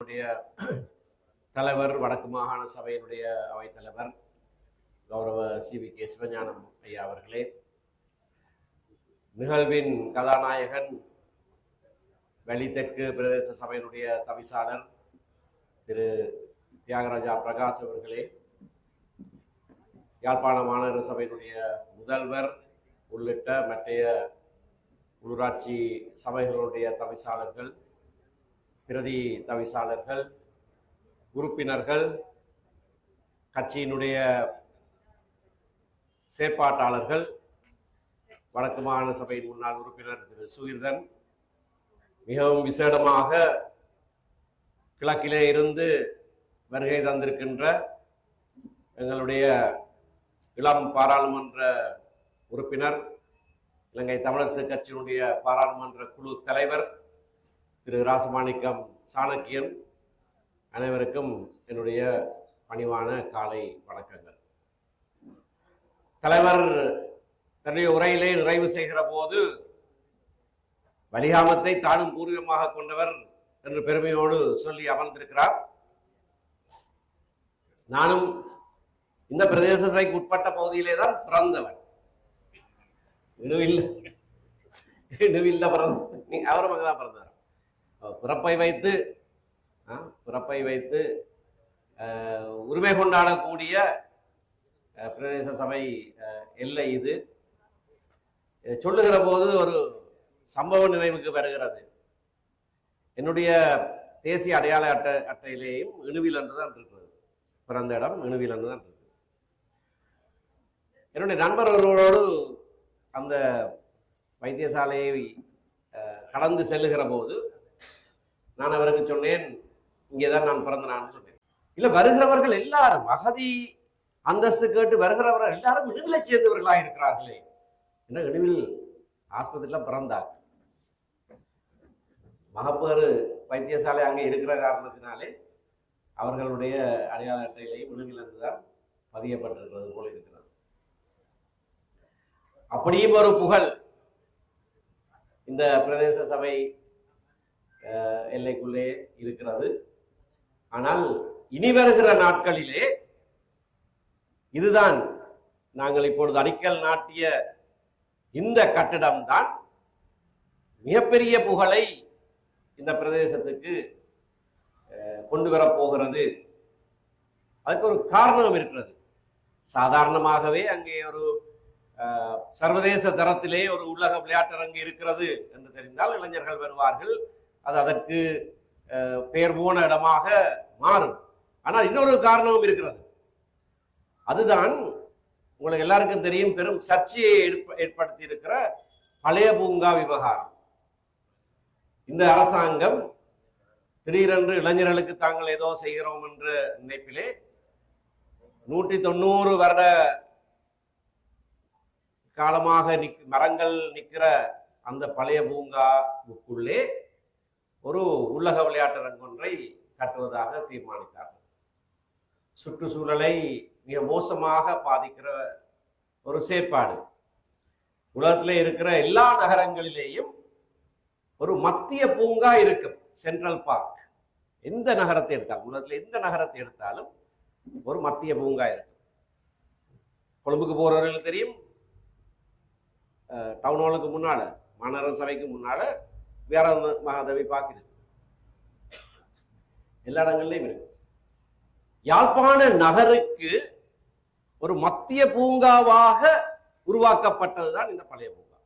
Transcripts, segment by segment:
சபையினுடைய தலைவர், வடக்கு மாகாண சபையினுடைய அவைத்தலைவர் கௌரவ CVK சிவஞானம் ஐயா அவர்களே, நிகழ்வின் கதாநாயகன் வெளி தெற்கு பிரதேச சபையினுடைய தவிசாளர் திரு தியாகராஜா பிரகாஷ் அவர்களே, யாழ்ப்பாண மாநகர சபையினுடைய முதல்வர் உள்ளிட்ட மற்றைய உள்ளூராட்சி சபைகளுடைய தவிசாளர்கள், பிரதி தவிசாளர்கள், உறுப்பினர்கள், கட்சியினுடைய செயற்பாட்டாளர்கள், வடக்கு மாகாண சபையின் முன்னாள் உறுப்பினர் திரு சுகிர்தன், மிகவும் விசேடமாக கிழக்கிலே இருந்து வருகை தந்திருக்கின்ற எங்களுடைய இளம் பாராளுமன்ற உறுப்பினர், இலங்கை தமிழரசு கட்சியினுடைய பாராளுமன்ற குழு தலைவர் திரு ராசமாணிக்கம் சாணக்கியன், அனைவருக்கும் என்னுடைய பணிவான காலை வணக்கங்கள். தலைவர் தன்னுடைய உரையிலே நிறைவு செய்கிற போது வலிகாமத்தை தானும் பூர்வீகமாக கொண்டவர் என்று பெருமையோடு சொல்லி அமர்ந்திருக்கிறார். நானும் இந்த பிரதேச சபைக்கு உட்பட்ட பகுதியிலே தான் பிறந்தவர். இணுவில்ல பிறந்த அவரும் அங்கதான் பிறந்தார். பிறப்பை வைத்து உரிமை கொண்டாடக்கூடிய பிரதேச சபை எல்லை இது. சொல்லுகிற போது ஒரு சம்பவ நினைவுக்கு வருகிறது. என்னுடைய தேசிய அடையாள அட்டையிலேயும் இணுவில் என்றுதான் இருக்கிறது. பிறந்த இடம் இணுவில் என்றுதான் இருக்கிறது. என்னுடைய நண்பர் ஒருவரோடு அந்த வைத்தியசாலையை கடந்து செல்லுகிற போது நான் அவருக்கு சொன்னேன், இங்கேதான் நான் பிறந்தனான்னு சொன்னேன். இல்லை, வருகிறவர்கள் எல்லாரும் அகதி அந்தஸ்து கேட்டு வருகிறவர்கள் எல்லாரும் இணுவிலை சேர்ந்தவர்களாக இருக்கிறார்களே. ஏன்னா இணுவில் ஆஸ்பத்திரியில் பிறந்தார். மகப்பேறு வைத்தியசாலை அங்கே இருக்கிற காரணத்தினாலே அவர்களுடைய அடையாள அட்டையிலேயும் இணுவில் இருந்துதான் பதியப்பட்டிருக்கிறது போல இருக்கிறது. அப்படியும் ஒரு புகழ் இந்த பிரதேச சபை எல்லைக்குள்ளே இருக்கிறது. ஆனால் இனி வருகிற நாட்களிலே இதுதான் நாங்கள் இப்பொழுது அடிக்கல் நாட்டிய இந்த கட்டிடம்தான் மிகப்பெரிய புகழை இந்த பிரதேசத்துக்கு கொண்டு வரப்போகிறது. அதுக்கு ஒரு காரணம் இருக்கிறது. சாதாரணமாகவே அங்கே ஒரு சர்வதேச தரத்திலே ஒரு உலக விளையாட்டரங்கு இருக்கிறது என்று தெரிந்தால் இளைஞர்கள் வருவார்கள், அது அதற்கு பெயர் போன இடமாக மாறும். ஆனால் இன்னொரு காரணமும் இருக்கிறது. அதுதான் உங்களுக்கு எல்லாருக்கும் தெரியும், பெரும் சர்ச்சையை ஏற்படுத்தி இருக்கிற பழைய பூங்கா விவகாரம். இந்த அரசாங்கம் திடீரென்று இளைஞர்களுக்கு தாங்கள் ஏதோ செய்கிறோம் என்ற நினைப்பிலே 190 வருட காலமாக மரங்கள் நிற்கிற அந்த பழைய பூங்காவுக்குள்ளே ஒரு உலக விளையாட்டரங்கு ஒன்றை கட்டுவதாக தீர்மானித்தார்கள். சுற்றுச்சூழலை மிக மோசமாக பாதிக்கிற ஒரு செயற்பாடு. உலகத்திலே இருக்கிற எல்லா நகரங்களிலேயும் ஒரு மத்திய பூங்கா இருக்கும், சென்ட்ரல் பார்க். எந்த நகரத்தை எடுத்தாலும், உலகத்தில் எந்த நகரத்தை எடுத்தாலும் ஒரு மத்திய பூங்கா இருக்கும். கொழும்புக்கு போறவர்களுக்கு தெரியும், டவுன் ஹாலுக்கு முன்னால, மாநகர சபைக்கு முன்னால வேற மகாதேவி பார்க்குது. எல்லா இடங்கள்லையும் இருக்கு. யாழ்ப்பாண நகருக்கு ஒரு மத்திய பூங்காவாக உருவாக்கப்பட்டதுதான் இந்த பழைய பூங்கா.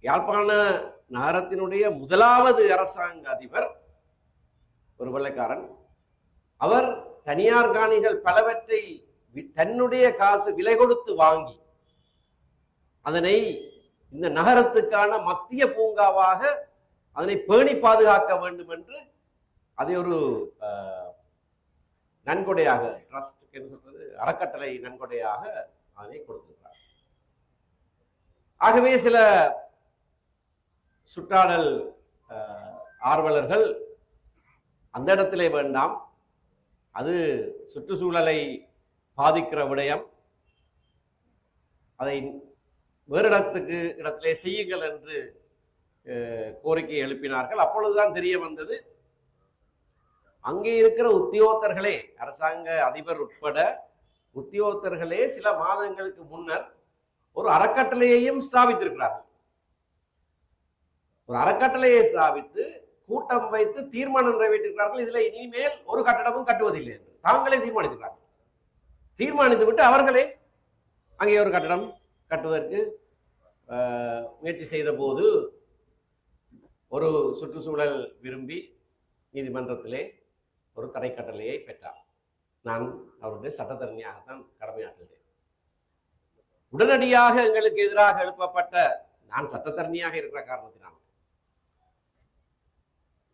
யாழ்ப்பாண நகரத்தினுடைய முதலாவது அரசாங்க அதிபர் ஒரு வெள்ளைக்காரன். அவர் தனியார் காணிகள் பலவற்றை தன்னுடைய காசு விலை கொடுத்து வாங்கி அதனை இந்த நகரத்துக்கான மத்திய பூங்காவாக அதனை பேணி பாதுகாக்க வேண்டும் என்று அதை ஒரு நன்கொடையாக, ட்ரஸ்ட் என்று சொல்றது, அறக்கட்டளை நன்கொடையாக அதனை கொடுத்திருக்கிறார். ஆகவே சில சுற்றாடல் ஆர்வலர்கள் அந்த இடத்திலே வேண்டாம், அது சுற்றுச்சூழலை பாதிக்கிற விடயம், அதை வேறு இடத்திலே செய்யுங்கள் என்று கோரிக்கை எழுப்பினார்கள். அப்பொழுதுதான் தெரிய வந்தது, அங்கே இருக்கிற உத்தியோகத்தர்களே, அரசாங்க அதிபர் உட்பட உத்தியோகத்தர்களே சில மாதங்களுக்கு முன்னர் ஒரு அறக்கட்டளையையும் ஸ்தாபித்திருக்கிறார்கள். ஒரு அறக்கட்டளையை ஸ்தாபித்து கூட்டம் வைத்து தீர்மானம் நிறைவேற்றிருக்கிறார்கள். இதுல இனிமேல் ஒரு கட்டடமும் கட்டுவதில்லை என்று தாங்களே தீர்மானித்திருக்கிறார்கள். தீர்மானித்து விட்டு அவர்களே அங்கே ஒரு கட்டடம் கட்டுவதற்கு முயற்சி செய்த போது ஒரு சுற்றுச்சூழல் விரும்பி நீதிமன்றத்திலே ஒரு தடை கட்டளையை பெற்றார். நான் அவருடைய சட்டத்தரணியாகத்தான் கடமையாற்றுகிறேன். உடனடியாக எங்களுக்கு எதிராக எழுப்பப்பட்ட, நான் சட்டத்தரணியாக இருக்கிற காரணத்தினால்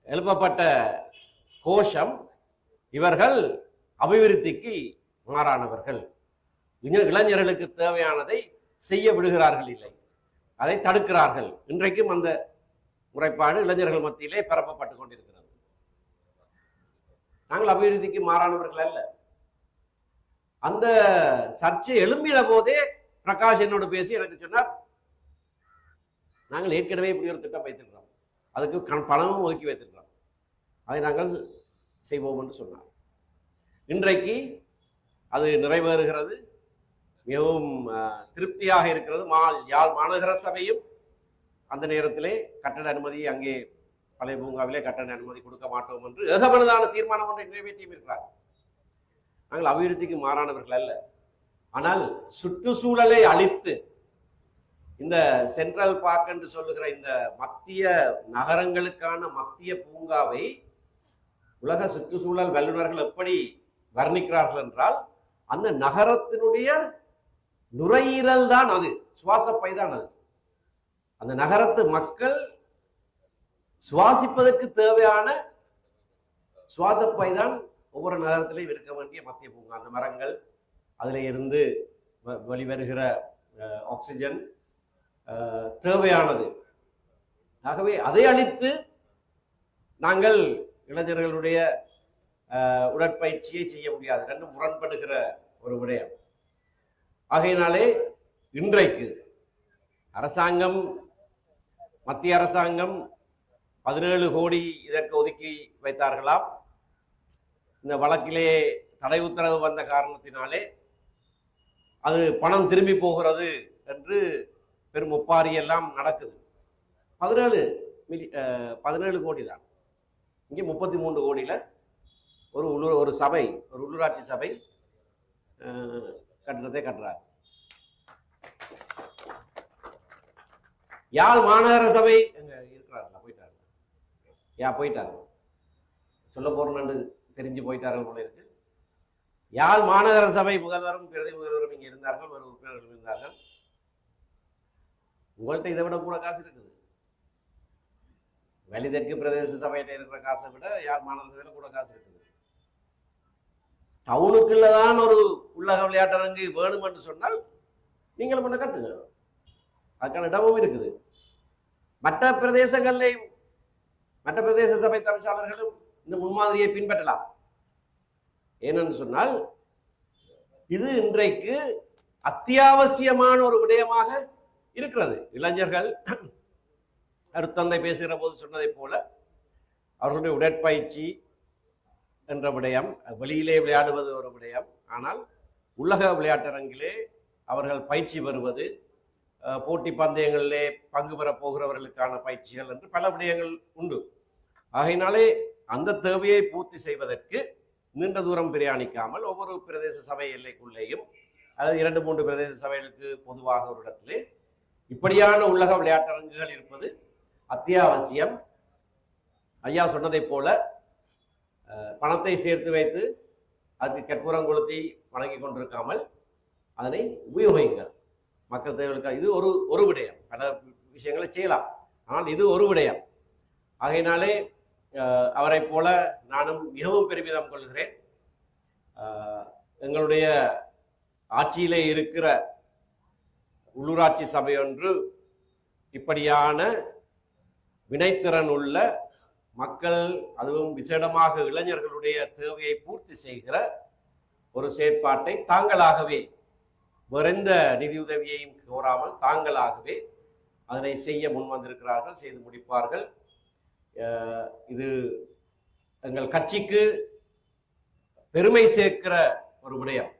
எழுப்பப்பட்ட கோஷம், இவர்கள் அபிவிருத்திக்கு மாறானவர்கள், இளைஞர்களுக்கு தேவையானதை செய்ய விடுகிறார்கள் இல்லை, அதை தடுக்கிறார்கள். இன்றைக்கும் அந்த முறைப்பாடு இளைஞர்கள் மத்தியிலே பரப்பப்பட்டுக் கொண்டிருக்கிறது. நாங்கள் அபிவிருத்திக்கு மாறானவர்கள் அல்ல. அந்த சர்ச்சை எழும்பின போதே பிரகாஷ் என்னோடு பேசி எனக்கு சொன்னார், நாங்கள் ஏற்கனவே இப்படி ஒரு திட்டம் வைத்திருக்கிறோம், அதுக்கு பணமும் ஒதுக்கி வைத்திருக்கிறோம், அதை நாங்கள் செய்வோம் என்று சொன்னார். இன்றைக்கு அது நிறைவேறுகிறது. மிகவும் திருப்தியாக இருக்கிறது. யாழ் மாநகர சபையும் அந்த நேரத்திலே கட்டட அனுமதி, அங்கே பழைய பூங்காவிலே கட்டட அனுமதி கொடுக்க மாட்டோம் என்று ஏகமனதான தீர்மானம் ஒன்றை நிறைவேற்றியும் இருக்கிறார். நாங்கள் அபிவிருத்திக்கு மாறானவர்கள் அல்ல. ஆனால் சுற்றுச்சூழலை அழித்து இந்த சென்ட்ரல் பார்க் என்று சொல்லுகிற இந்த மத்திய நகரங்களுக்கான மத்திய பூங்காவை உலக சுற்றுச்சூழல் வல்லுநர்கள் எப்படி வர்ணிக்கிறார்கள் என்றால், அந்த நகரத்தினுடைய நுரையீரல் தான் அது, சுவாசப்பை தான் அது. அந்த நகரத்து மக்கள் சுவாசிப்பதற்கு தேவையான சுவாசப்பை தான் ஒவ்வொரு நகரத்திலையும் இருக்க வேண்டிய மத்திய பூங்கா. அந்த மரங்கள், அதில் இருந்து வெளிவருகிற ஆக்சிஜன் தேவையானது. ஆகவே அதை அழித்து நாங்கள் இளைஞர்களுடைய உடற்பயிற்சியை செய்ய முடியாது. ரெண்டும் முரண்படுகிற ஒரு விடயம். ஆகையினாலே இன்றைக்கு அரசாங்கம், மத்திய அரசாங்கம் 17 கோடி இதற்கு ஒதுக்கி வைத்தார்களாம். இந்த வழக்கிலே தடை உத்தரவு வந்த காரணத்தினாலே அது பணம் திரும்பி போகிறது என்று பெரும் ஒப்பாரி எல்லாம் நடக்குது. 17 கோடி தான். இங்கே 33 கோடியில் ஒரு சபை, ஒரு உள்ளூராட்சி சபை கட்டணத்தை கட்டுறார். யாழ் மாநகர சபை இருக்கிறார்களா? போயிட்டாரு சொல்ல போறேன்னு தெரிஞ்சு போயிட்டார்கள் போல இருக்கு. யாழ் மாநகர சபை முதல்வரும் பிரதி முதல்வரும் இங்கே இருந்தார்கள், ஒரு உறுப்பினர்கள் இருந்தார்கள். உங்கள்கிட்ட இதை விட கூட காசு இருக்குது. வெளிதெற்கு பிரதேச சபையில இருக்கிற காசை விட யாழ் மாநகர சபையில கூட காசு இருக்குது. டவுனுக்குள்ளதான் ஒரு உள்ளக விளையாட்டரங்கு வேணும் என்று சொன்னால் நீங்களும் பண்ண கட்டுங்க, அதுக்கான இடமும் இருக்குது. மற்ற பிரதேசங்களையும் மற்ற பிரதேச சபை தவிசாளர்களும் இந்த முன்மாதிரியை பின்பற்றலாம். ஏனென்று சொன்னால் இது இன்றைக்கு அத்தியாவசியமான ஒரு விடயமாக இருக்கிறது. இளைஞர்கள் அருத்தந்தை பேசுகிற போது சொன்னதை போல அவர்களுடைய உடற்பயிற்சி என்ற விடயம், வெளியிலே விளையாடுவது ஒரு விடயம், ஆனால் உலக விளையாட்டரங்கிலே அவர்கள் பயிற்சி பெறுவது, போட்டி பந்தயங்களிலே பங்கு பெற போகிறவர்களுக்கான பயிற்சிகள் என்று பல விடயங்கள் உண்டு. ஆகையினாலே அந்த தேவையை பூர்த்தி செய்வதற்கு நீண்ட தூரம் பிரயாணிக்காமல் ஒவ்வொரு பிரதேச சபை எல்லைக்குள்ளேயும், அதாவது 2-3 பிரதேச சபைகளுக்கு பொதுவாக ஒரு இடத்திலே இப்படியான உலக விளையாட்டரங்குகள் இருப்பது அத்தியாவசியம். ஐயா சொன்னதை போல பணத்தை சேர்த்து வைத்து அதுக்கு கற்பூரம் கொளுத்தி வணங்கி கொண்டிருக்காமல் அதனை உபயோகிங்கள் மக்கள் தேவைகளுக்காக. இது ஒரு விடயம். பல விஷயங்களை செய்யலாம், ஆனால் இது ஒரு விடயம். ஆகையினாலே அவரை போல நானும் மிகவும் பெருமிதம் கொள்கிறேன். எங்களுடைய ஆட்சியிலே இருக்கிற உள்ளூராட்சி சபை ஒன்று இப்படியான வினைத்திறன் உள்ள மக்கள், அதுவும் விசேடமாக இளைஞர்களுடைய தேவையை பூர்த்தி செய்கிற ஒரு செயற்பாட்டை தாங்களாகவே, விரைந்த நிதியுதவியையும் கோராமல் தாங்களாகவே அதனை செய்ய முன் வந்திருக்கிறார்கள், செய்து முடிப்பார்கள். இது எங்கள் கட்சிக்கு பெருமை சேர்க்கிற ஒரு விடயம்.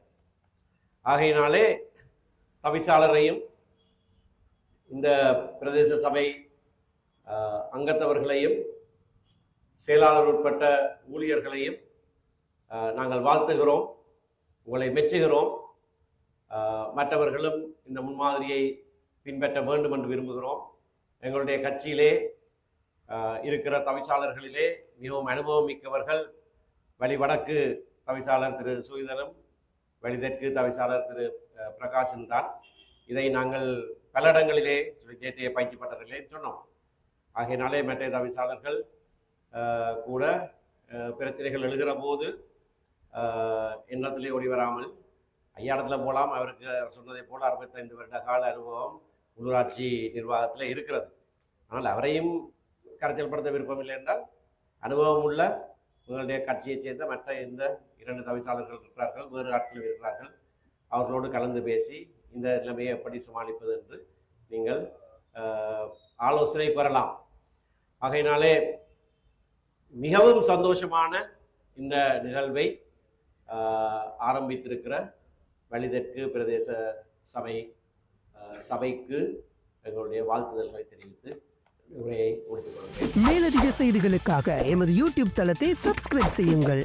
ஆகையினாலே தவிசாளரையும் இந்த பிரதேச சபை அங்கத்தவர்களையும் செயலாளர் உட்பட்ட ஊழியர்களையும் நாங்கள் வாழ்த்துகிறோம், உங்களை மெச்சுகிறோம். மற்றவர்களும் இந்த முன்மாதிரியை பின்பற்ற வேண்டும் என்று விரும்புகிறோம். எங்களுடைய கட்சியிலே இருக்கிற தவிசாளர்களிலே மிகவும் அனுபவம் மிக்கவர்கள் வடக்கு தவிசாளர் திரு சுகிதனும், தெற்கு தவிசாளர் திரு பிரகாஷன் தான். இதை நாங்கள் பல இடங்களிலே நேற்றைய பயிற்சி பட்டத்திலே சொன்னோம். ஆகையினாலே மற்ற தவிசாளர்கள் கூட பிரச்சனைகள் எழுகிற போது எண்ணத்திலே ஓடி வராமல் ஐயாடத்தில் போகலாம். அவருக்கு சொன்னதை போல 65 வருட கால அனுபவம் உள்ளூராட்சி நிர்வாகத்தில் இருக்கிறது. ஆனால் அவரையும் கரைச்சல் படுத்த விருப்பம் இல்லை என்றால் அனுபவம் உள்ள உங்களுடைய கட்சியை சேர்ந்த மற்ற இந்த 2 தவிசாளர்கள் இருக்கிறார்கள், வேறு ஆட்கள் இருக்கிறார்கள். அவர்களோடு கலந்து பேசி இந்த நிலைமையை எப்படி சமாளிப்பது என்று நீங்கள் ஆலோசனை பெறலாம். ஆகையினாலே மிகவும் சந்தோஷமான இந்த நிகழ்வை ஆரம்பித்திருக்கிற தெற்கு பிரதேச சபைக்கு எங்களுடைய வாழ்த்துதல்களை தெரிவித்து உரையை முடித்துக் கொள்கிறேன். மேலதிக செய்திகளுக்காக எமது யூடியூப் தளத்தை சப்ஸ்கிரைப் செய்யுங்கள்.